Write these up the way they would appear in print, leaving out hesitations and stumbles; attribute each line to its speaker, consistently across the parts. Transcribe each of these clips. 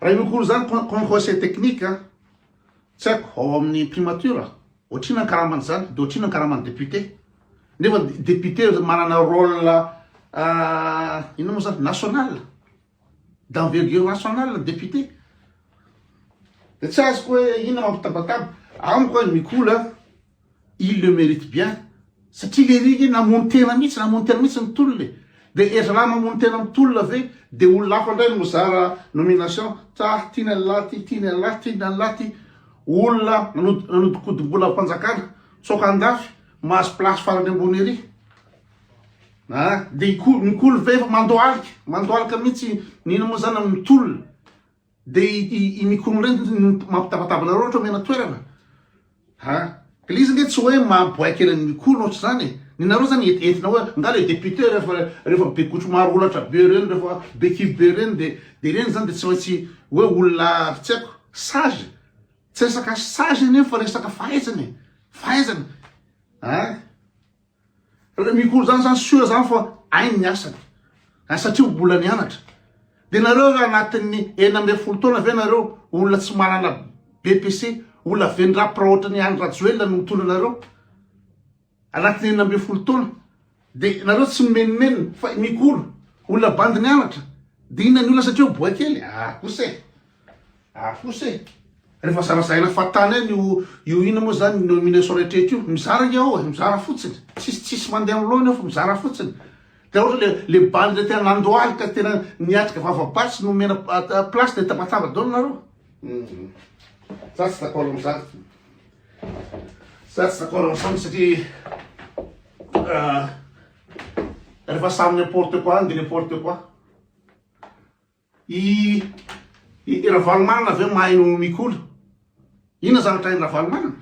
Speaker 1: raha mikolo zany conseil technique tsy haiko ao amin'ny primature ohatrina karamany zany de ohatrina karamany député nefa député manana rôle ino moa zany national d'envergure nationale député de tsy azoko hoe ina mampitabataba amiko hoe mikola il le mérite bien satria le rigy namony tena mihitsy ny tolony de ery raha mamony tena amin'ny tolona ave de olona hafa indray no mizara nomination tiany laty olona nanodikodim-bola am-panjakana tsoka andafy mahazo place farany ambony ery de mikolo ve efa mandoalika mihitsy nina moa zany amin'ny tolona de i mikolo reny mampitabatabana reo ohatra mena toerana ka le izy nge tsy hoe mampiboaky elany mikolo ohatra zany ninareo zany etina hoe nga le député rehefa be gotro maro olatra be reny rehefa be kivy be reny de reny zany de tsy maintsy hoe olona tsy haiko sage tsy resaka sage eny fa resaka fahaizany mikolo zany sure zany fa ainy ny asany satria mbola nianatra de nareo raha anatin'ny 1 taona ave nareo olona tsy manana BPC olona vendrapra ohatra ny any rajoelona no mitondra nareo anatin'ny 1 taona de nareo tsy menomenona fa mikolo olona bandy nianatra de inona ny olona satria boaky ely akose rehefa zarazaina fatana eny io ina moa zany nomination rehetrehitra io mizara nge ao mizara fotsiny tsisy mandeha amlohany fa mizara fotsiny de ohatra le bandy le tena nandoalika tena niatrika vavabatsy no mena place de tabataba dolo nareo za tsy d'accord am'zany satria rehefa samy n'importe quoi de n'importe quoi i ravalomanana ave mahay no mikolo ina zavatra hainy ravalomanana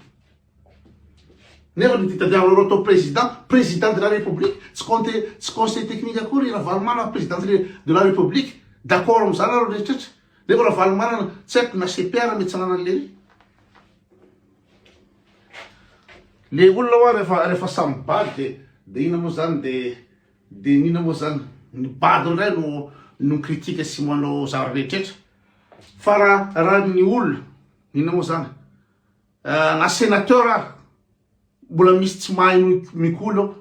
Speaker 1: nefa nitadiavanareo atao président de la république tsy conseil technique akory ravalomanana président de la république d'accord am'zany areo rehetrretra nefa ravalomanana tsy haiko na CPR mety tsy nanany le olona hoa rehefa samy bady de ina moa zany de nina moa zany ny bady ndray no critique sy manao zavatra rehetrretra fa raha ny olona nina moa zany na sénateur mbola misy tsy mahay mikolo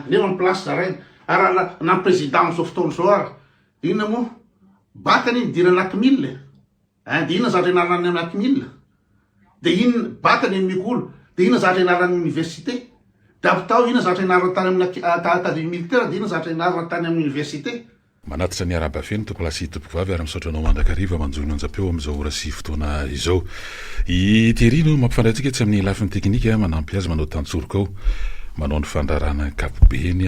Speaker 1: nefa ny place zaraina raha na président am'izao fotoana zao inona moa bakany iny dira anaky 1000 de inona zavatra ianarany anaky 1000 de iny bakany iny mikolo de ina zavatra ianarany université de apitao ina zavatra ianarana tany amin'ny académie militaire de ina zavatra ianarana tany amin'ny université
Speaker 2: manatitra ny arabafeny tokolasy tompoko vavy ary-misaotranao mandrakariva manjono anjapeo am'izao ora sy fotoana izao iterino mampifandratsika tsy amin'ny lafiny teknika manampy azy manao tantsoroka ao manao ny fandrarana kapobeny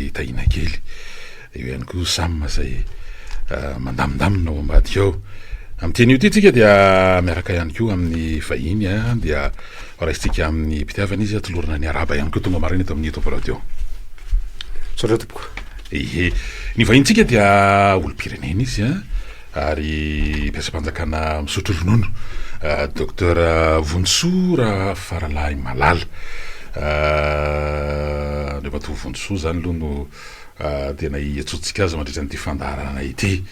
Speaker 2: itahina kely eo ihany koa samma zay mandamindamina ao ambadika ao am'teny io ty tsika dia miaraka ihany koa amin'ny vahiny dia raisitsika amin'ny mpitiavana izy atolorana ny araba ihany koa tonga marina eto amin'ny topo radio
Speaker 3: sotra tompoko
Speaker 2: ny vahintsika dia olo-pirenena izy ary mpiasa-panjakana misotro ronono docteur Vonsoa Faralahy Malala rehefa to Vonsoa zany aloha no tena iatsotsika azy mandritra n'ity fandaharana ity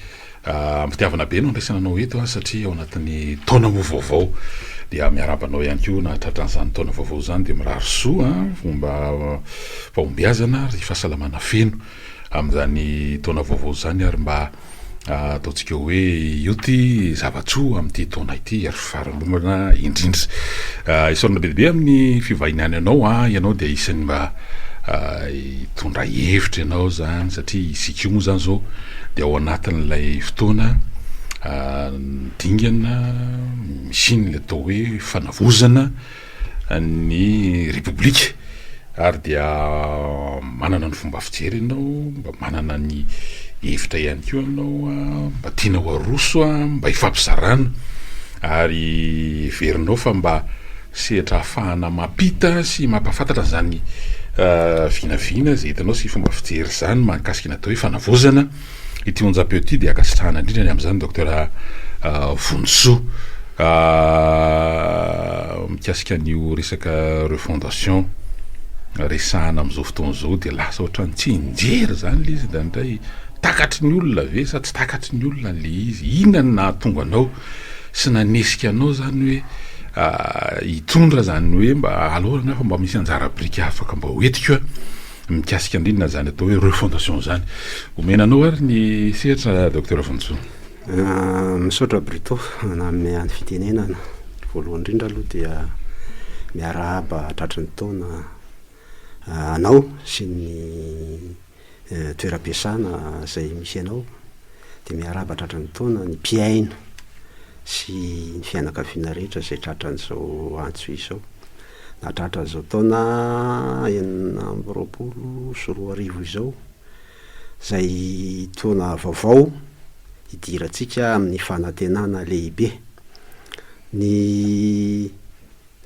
Speaker 2: mpitiavana be no andraisananao eto satria ao anatin'ny taona moa vaovao dia miarabanao ihany koa na tratran'izany taona vaovao zany de mirary soa fomba fahombiazana ry fahasalamana feno am'izany taona vaovao zany ary mba ataontsika hoe io ty zavatsoa am'ty taona ity ary faralomana indrindra isorana bebe amin'ny fivahiniany ianao dia isan'ny mba hitondra hevitra ianao zany satria isika io moa zany zao de ao anatin'ilay fotoana dingana misiny le atao hoe fanavozana ny république ary dia manana ny fomba fijery ianao mba manana ny hevitra ihany koa ianao mba tiana ho aroso mba hifampizarana ary verinao fa mba sehatra hafahana mampita sy mampafantatra zany vinavina zay hitanao sy fomba fijery zany mahakasika ny atao hoe fanavozana ity onjapeo ty dia akasitrahana indrindra ny am'izany docteur Vonsoa mikasika an'io resaka refondation resahana am'izao fotoana zao de lasa ohatrany tsy injery zany le izy da ndray takatry ny olona ve sa tsy takatry ny olona le izy, inona ny nahatonga anao sy nanesika anao zany hoe hitondra zany hoe mba alohana fa mba misy anjara brika afaka mba hoetiko mikasika andrinona zany atao hoe refondation zany. Omenanao ary ny sehatra docteur Vonjou.
Speaker 3: Misaotra Brito amin'ny any fitenenana. Voalohany indrindra aloha dia miarahaba tratry ny taona anao sy ny toeram-piasana izay misy anao, dia miarahaba tratry ny taona ny mpiaino sy ny fianakaviana rehetra izay tratran'izao antso izao. Natratra zao taona 2024 izao, izay taona vaovao hidirantsika amin'ny fanantenana lehibe. Ny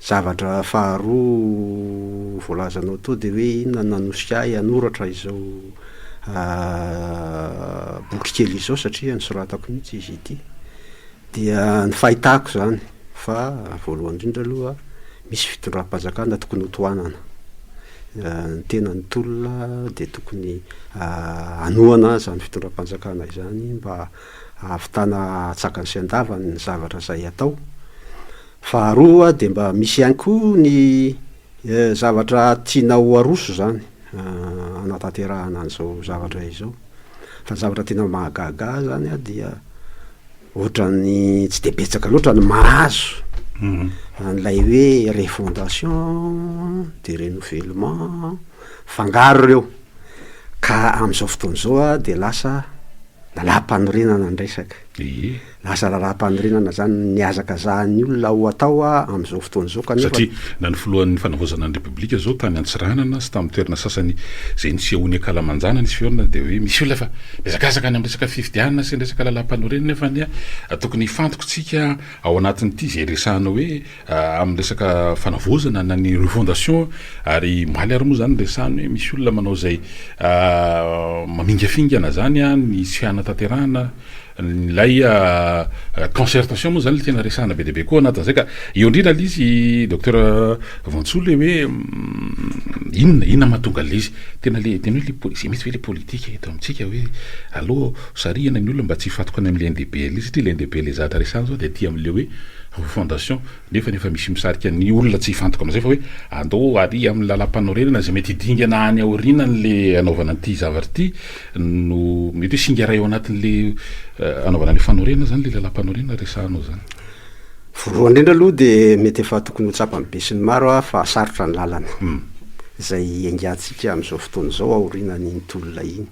Speaker 3: zavatra faharoa voalazanao tao dia hoe inona nanosika ahy hanoratra izao boky kely izao, satria nisoratako mihitsy izy ity, dia ny fahitako zany fa voalohany indrindra aloha misy fitondram-panjakana tokony hotoanana. Ny tena ny tolona dia tokony anoana zany fitondram-panjakana izany mba ahavitana atsakany sy andavany ny zavatra izay atao. Faharoa dia mba misy ihany koa ny zavatra tiana ho aroso zany anatanterahana an'izao zavatra izao. Fa zavatra tena mahagaga zany dia ohatrany tsy dia betsaka loatra ny mahazo an'ilay hoe refondation de renouvellement fangaro reo, ka amin'izao fotoana izao dia lasa lalam-panorenana ny resaka. Lasa lalam-panorenana zany niazaka zahan'ny olona ho atao amin'izao fotoana izao, kanefa
Speaker 2: satria na ny filohan'ny fanavozana ny repoblika zao tany Antsiranana sy tamin'ny toerana sasany izay nisehoany akalamanjana nisy fiorina dia hoe misy olona fa miazakazaka any amin'ny resaka fifidianana sy ny resaka lalam-panorenana, nefa ny tokony hifantokontsika ao anatin'ity izay resahana hoe amin'ny resaka fanavozana na ny refondation, ary maly ary moa zany resahany hoe misy olona manao izay mamingafingana zany ny siana tanterahana nylay concertation moa zany le tena resahana be deabe koa anatin'izay. Ka eo indrindra l izy docteur Vonjou le hoe inona mahatonga le izy tena le tena hoe izay mety hoe le politika eto amintsika hoe aloha sarihana ny olona mba tsy hifantoka any amin'ny LNDPL satria le LNDPL zatra resahana zao dia aty amin'le hoe fondation, nefa misy misarika ny olona tsy hifantoka amin'izay fa hoe andao ary amin'ny lalam-panorenana izay mety hidingana any aorianany le anaovana an'ity zavatra ity no mety hoe singa ray ao anatin'le anaovana ny fanorenana zany le lalam-panorenana resahanao zany.
Speaker 3: Voalohany indrindra aloha dia mety efa tokony ho tsapany be sy ny maro fa sarotra ny lalana izay angatsika amin'izao fotoana izao aorianany ntolona iny.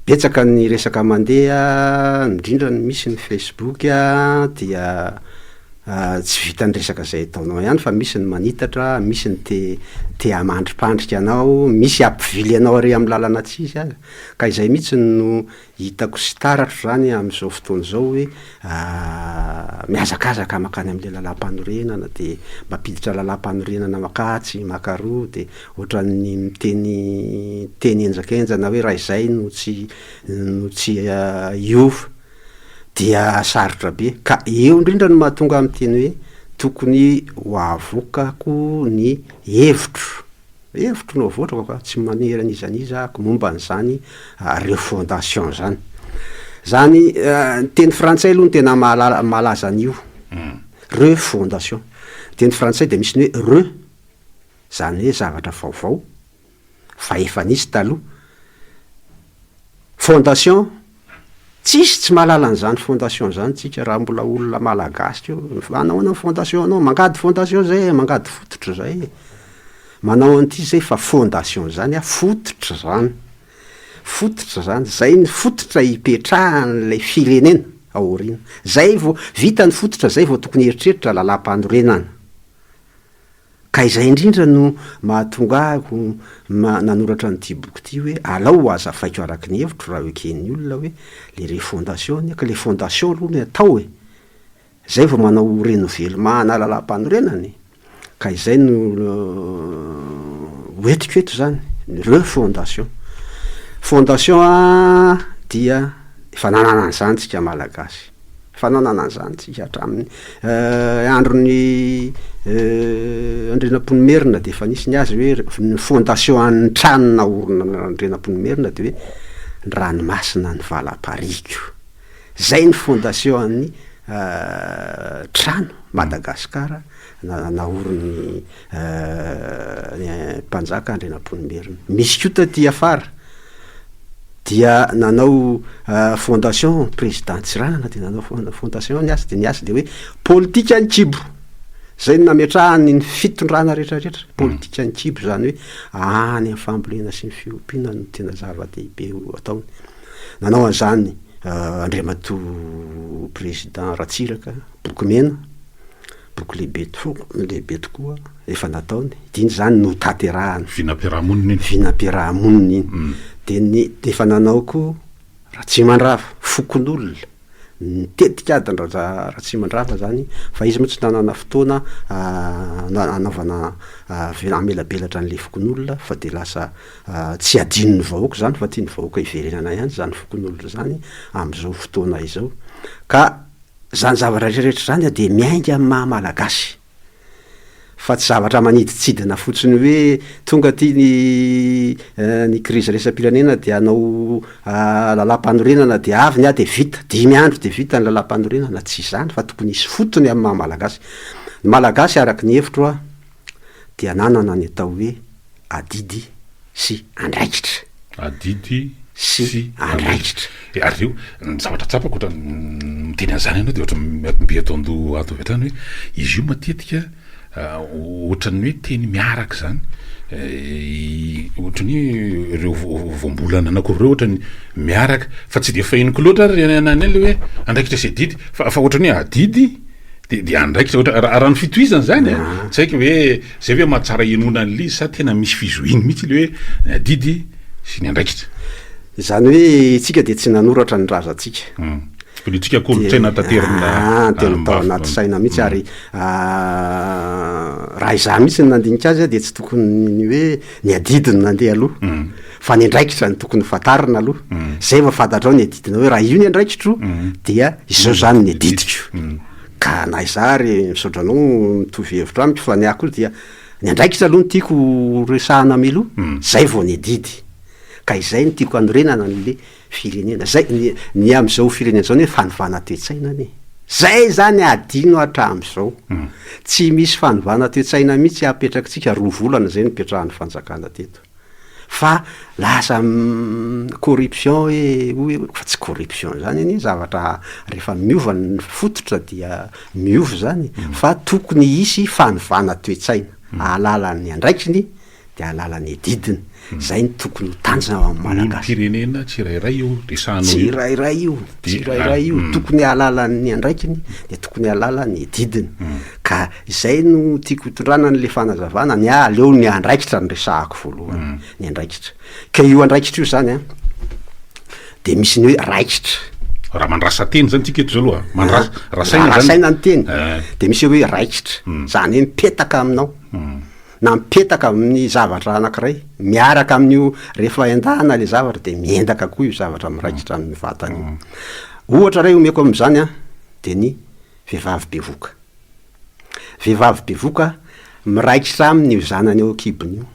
Speaker 3: Betsaka ny resaka mandeha, indrindra ny misy ny Facebook dia tsy vita ny resaka izay ataonao ihany, fa misy ny manitatra, misy ny te hamandripandrika anao, misy ampivily anao ary amin'ny lalana tsisy aza. Ka izay mihitsy no hitako sy taratra zany amin'izao fotoana izao hoe miazakazaka makany amin'ilay lalam-panorenana, dia mampiditra lalam-panorenana makatsy makaroa, dia ohatran'ny miteny enjakenjana hoe raha izay no tsy iova, dia sarotra be. Ka eo indrindra no mahatonga amin'teny hoe tokony ho avokako ny hevitro no avotrako ka tsy manery an'izaniza ako momba n'izany refondation zany. Zany teny frantsay aloha no tena malaza an'io refondation. Teny frantsay dia misy ny hoe zany hoe zavatra vaovao fa efa nisy taloha. Fondation tsy mahalala an'izany fondation zany tsika raha mbola olona malagasy anao ny fondation, anao mangady fondation zay, mangady fototra zay, manao an'ity zay fa fondation zany fototra zany, zay ny fototra hipetrahan'ilay firenena aoriana. Zay vao vita ny fototra zay vao tokony eritreritra lalam-panorenana. Ka izay indrindra no mahatonga ahako nanoratra n'ity boky ity hoe alao azafaiko araky ny hevitro raha eken'ny olona hoe le refondation, ka le fondation aloha ny atao zay vao manao renouvellement na lalam-panorenany. Ka izay no hoetriko eto zany ny refondation. Fondation dia efa nanana an'izany tsika malagasy, efa nanana an'izany tsika hatramin'ny andron'ny Andrinampoinimerina dia efa nisy ny azy hoe ny fondation an'ny tranona orona Andrinampoinimerina dia hoe ny ranomasina ny valam-pariko. Zay ny fondation-ny trano Madagasikara naorony mpanjaka Andrinampoinimerina. Misy koa taty afara dia nanao fondation président Tsiranana de nanao fondation niasa de niasa de hoe politika ny kibo. Zay no nametrahany ny fitondrana rehetrarehetra. Politika ny kibo zany hoe any amin'ny fambolena sy ny fiompiana no tena zava-dehibe ataony. Nanao an'izany Andriamatoa président Ratsiraka, boky mena, boky lehibe tokoa efa nataony. Diny zany no taterahany. Vinam-piarahamonina iny. De efa nanao koa Ratsimandrava, fokon'olona. Nitetika adiny Ratsimandrava zany, fa izy moa tsy nanana fotoana anaovana amelabelatra an'le fokon'olona, fa de lasa tsy adinony vahoaka zany, fa tiany vahoaka iverenana ihany zany fokon'olona zany am'izao fotoana izao. Ka zany zavatra rehetrarehetra zany de miainga amin'ny maha-malagasy. Fa tsy zavatra maniditsidina fotsiny hoe tonga ty ny krizy resam-pirenena de hanao lalam-panorenana de avy ny de vita, 5 andro de vita ny lalam-panorenana, tsy zany fa tokony hisy fotony amin'ny maha-malagasy. Ny malagasy araky ny hevitro dia nanana ny atao hoe adidy sy andraikitra.
Speaker 2: Adidy sy andraikitra. Ary io ny zavatra tsapako ohatra miteny an'izany ianao de ohatra mbe atondo ato avy hatrany hoe izy io matetika ohatran'ny hoe teny miaraka zany, ohatran'ny ireo voambolana anankiroa ohatrany miaraka fa tsy de fahiniko loatra nany le hoe andraikitra sy adidy fa ohatran'ny hoe adidy de andraikitra raha ny fitohizany zany tsy haiko hoe zay hoe mahatsara enona an'le izy sa tena misy fizohiny mihitsy le hoe adidy sy ny andraikitra.
Speaker 3: Zany hoe itsika de tsy nanoratra ny razantsika.
Speaker 2: Politika kolotsaina tanterina
Speaker 3: tena tao anaty saina mihitsy ary raha izaho mihitsy ny nandinika azy de tsy tokony hoe ny adidiny nandeha aloha fa ny andraikitra ny tokony fatarina aloha. Zay va fantatrao ny adidina hoe raha io ny andraikitro dia izao zany ny adidiko. Ka na izary misaotra anao mitovy hevitra amiko fa ny ahy koa dia ny andraikitra aloha ny tiako resahana meloha, zay vao ny adidy. Ka izay ny tiako anorenana n'le firenena. Zay ny am'izao firenena zao hoe fanovana toe-tsainany. Zay zany adino hatramin'izao. Tsy misy fanovana toe-tsaina mihitsy apetrakitsika 2 volana zay nipetrahan'ny fanjakana teto. Fa lasa corruption fa tsy corruption zany ny zavatra rehefa miova ny fototra dia miova zany, fa tokony hisy fanovana toe-tsaina. Alalan'ny andraikiny de alalan'ny adidiny. Zay ny tokony tanjona amin'ny malagasy.
Speaker 2: Firenena tsirairay io resahanao io.
Speaker 3: Tsirairay io tokony alalan'ny andraikiny de tokony alalan'ny adidiny. Ka izay no tiako tondrana n'le fanazavana ny aleo ny andraikitra ny resahako voalohany, ny andraikitra. Ka io andraikitra io zany de misy ny hoe raikitra.
Speaker 2: Raha mandrasa teny zany tsika eto zao aloha,
Speaker 3: rasaina ny teny. De misy hoe raikitra, zany hoe mipetaka aminao. Na mipetaka amin'ny zavatra anankiray, miaraka amin'io rehefa endahana le zavatra de miendaka koa io zavatra miraikitra amin'ny vatany. Ohatra ray omeko amin'izany de ny vehivavy bevoka. Vehivavy bevoka miraikitra amin'io zanany eo akibony io.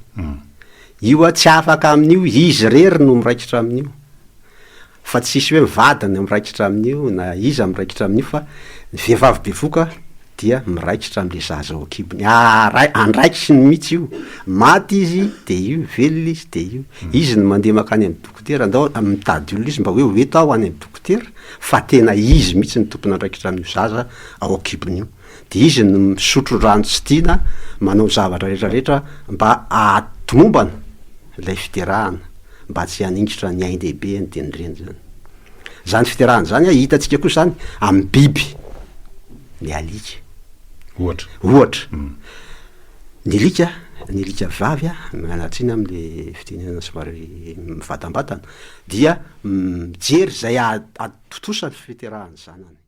Speaker 3: Io tsy afaka amin'io, izy rery no miraikitra amin'io. Fa tsisy hoe vadiny miraikitra amin'io na iza miraikitra amin'io fa ny vehivavy bevoka dia miraikitra am'le zaza ao akibony. Andraikitsy ny mihitsy io. Maty izy de io, velona izy de io. Izy no mandeha makany amin'ny dokotera, andao mitady olona izy mba hoe hoeto aho any amin'ny dokotera, fa tena izy mihitsy ny tompony andraikitra amin'io zaza ao akibony io. De izy no misotro rano tsy tiana, manao zavatra rehetrarehetra mba ahatomombana ilay fiterahana, mba tsy haningitra ny ain-dehibe ny tenireny zany. Zany fiterahana zany hitatsika koa zany amin'ny biby, ny alika. Ohatra. Ny alika vavy mianatsiny am'le fitenenana somary mivatambatana dia mijery zay atotosany fiterahany zanany.